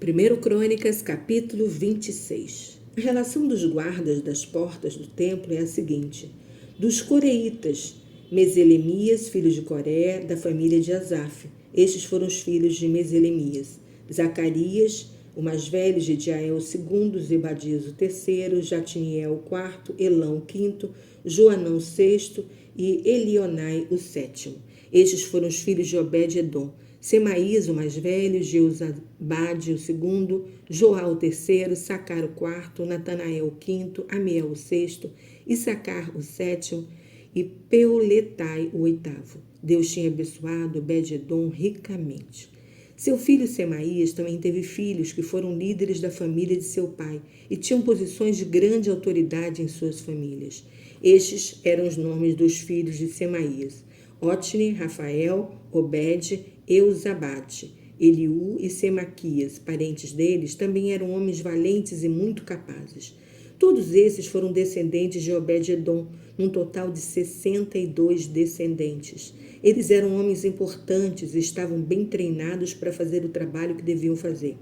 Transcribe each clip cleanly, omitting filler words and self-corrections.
1 Crônicas, capítulo 26. A relação dos guardas das portas do templo é a seguinte: dos coreitas, Meselemias, filho de Coré, da família de Asaf. Estes foram os filhos de Meselemias: Zacarias, o mais velho, Jediael o segundo, Zebadias o terceiro, Jatiniel o quarto, Elão o quinto, Joanão o sexto e Elionai o sétimo. Estes foram os filhos de Obed-edom: Semaías, o mais velho, Jeozabade o segundo, Joá o terceiro, Sacar o quarto, Natanael o quinto, Amiel o sexto, Issacar o sétimo e Peuletai o oitavo. Deus tinha abençoado Obed-edom ricamente. Seu filho Semaías também teve filhos que foram líderes da família de seu pai e tinham posições de grande autoridade em suas famílias. Estes eram os nomes dos filhos de Semaías: Otni, Rafael, Obed, Eusabade, Eliú e Semaquias. Parentes deles também eram homens valentes e muito capazes. Todos esses foram descendentes de Obed-edom, num total de 62 descendentes. Eles eram homens importantes e estavam bem treinados para fazer o trabalho que deviam fazer.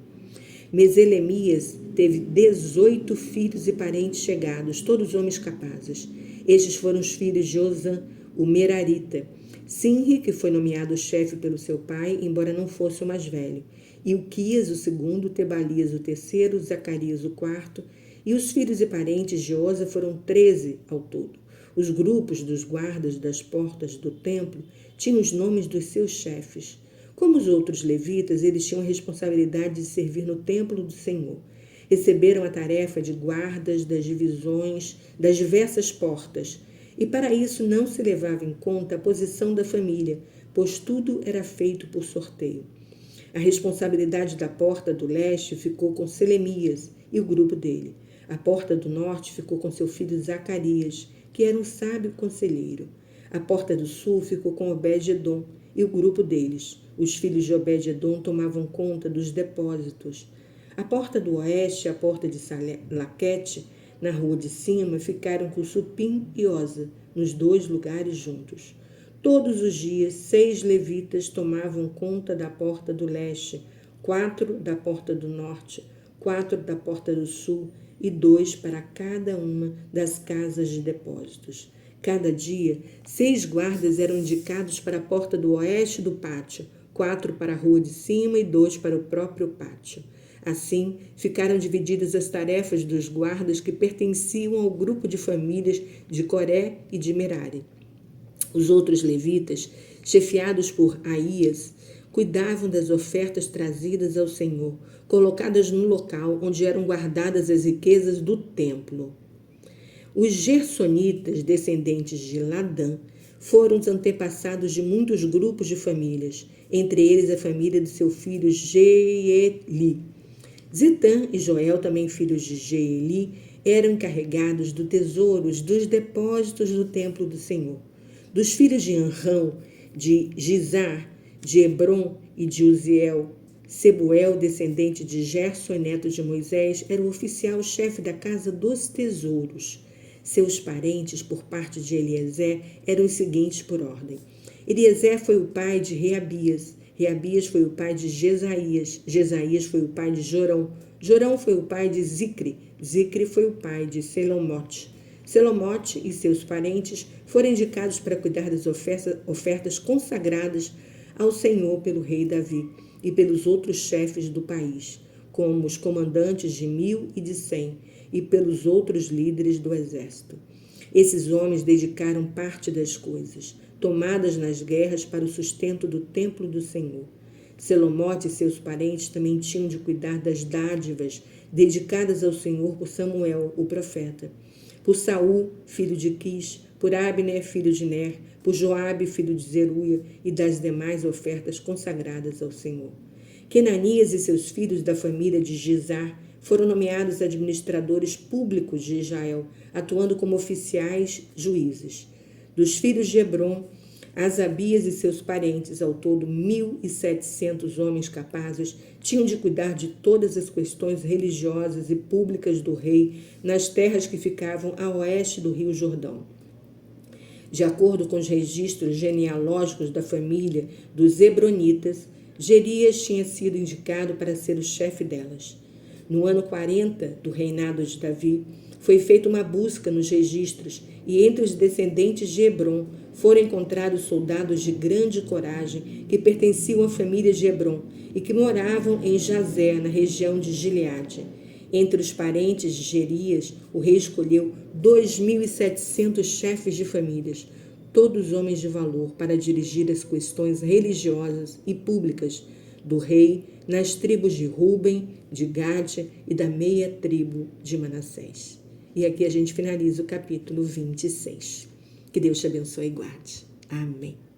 Meselemias teve 18 filhos e parentes chegados, todos homens capazes. Estes foram os filhos de Ozã, o Merarita, Sinri, que foi nomeado chefe pelo seu pai, embora não fosse o mais velho, Ilquias o segundo, Tebalias o terceiro, Zacarias o quarto, e os filhos e parentes de Oza foram 13 ao todo. Os grupos dos guardas das portas do templo tinham os nomes dos seus chefes. Como os outros levitas, eles tinham a responsabilidade de servir no templo do Senhor. Receberam a tarefa de guardas das divisões das diversas portas, e para isso não se levava em conta a posição da família, pois tudo era feito por sorteio. A responsabilidade da porta do leste ficou com Selemias e o grupo dele. A porta do norte ficou com seu filho Zacarias, que era um sábio conselheiro. A porta do sul ficou com Obed-edom e o grupo deles. Os filhos de Obed-edom tomavam conta dos depósitos. A porta do oeste e a porta de Laquete, na rua de cima, ficaram com Supim e Oza, nos dois lugares juntos. Todos os dias, 6 levitas tomavam conta da porta do leste, 4 da porta do norte, 4 da porta do sul e 2 para cada uma das casas de depósitos. Cada dia, 6 guardas eram indicados para a porta do oeste do pátio, 4 para a rua de cima e 2 para o próprio pátio. Assim, ficaram divididas as tarefas dos guardas que pertenciam ao grupo de famílias de Coré e de Merari. Os outros levitas, chefiados por Aías, cuidavam das ofertas trazidas ao Senhor, colocadas no local onde eram guardadas as riquezas do templo. Os gersonitas, descendentes de Ladã, foram os antepassados de muitos grupos de famílias, entre eles a família de seu filho Jeeli. Zetã e Joel, também filhos de Jeeli, eram encarregados do tesouros dos depósitos do templo do Senhor. Dos filhos de Anrão, de Gizar, de Hebron e de Uziel, Sebuel, descendente de Gerson, neto de Moisés, era o oficial-chefe da casa dos tesouros. Seus parentes, por parte de Eliezer, eram os seguintes por ordem. Eliezer foi o pai de Reabias. Reabias foi o pai de Jesaías. Jesaías foi o pai de Jorão. Jorão foi o pai de Zicre. Zicre foi o pai de Selomote. Selomote e seus parentes foram indicados para cuidar das ofertas consagradas ao Senhor pelo rei Davi e pelos outros chefes do país, como os comandantes de 1000 e de 100, e pelos outros líderes do exército. Esses homens dedicaram parte das coisas tomadas nas guerras para o sustento do templo do Senhor. Selomote e seus parentes também tinham de cuidar das dádivas dedicadas ao Senhor por Samuel, o profeta, por Saul, filho de Quis, por Abner, filho de Ner, por Joabe, filho de Zeruia, e das demais ofertas consagradas ao Senhor. Quenanias e seus filhos da família de Gizar foram nomeados administradores públicos de Israel, atuando como oficiais juízes. Dos filhos de Hebron, Asabias e seus parentes, ao todo 1.700 homens capazes, tinham de cuidar de todas as questões religiosas e públicas do rei nas terras que ficavam a oeste do rio Jordão. De acordo com os registros genealógicos da família dos Hebronitas, Jerias tinha sido indicado para ser o chefe delas. No ano 40 do reinado de Davi, foi feita uma busca nos registros e entre os descendentes de Hebron foram encontrados soldados de grande coragem que pertenciam à família de Hebron e que moravam em Jazé, na região de Gileade. Entre os parentes de Jerias, o rei escolheu 2.700 chefes de famílias, todos homens de valor, para dirigir as questões religiosas e públicas do rei nas tribos de Ruben, de Gade e da meia tribo de Manassés. E aqui a gente finaliza o capítulo 26. Que Deus te abençoe e guarde. Amém.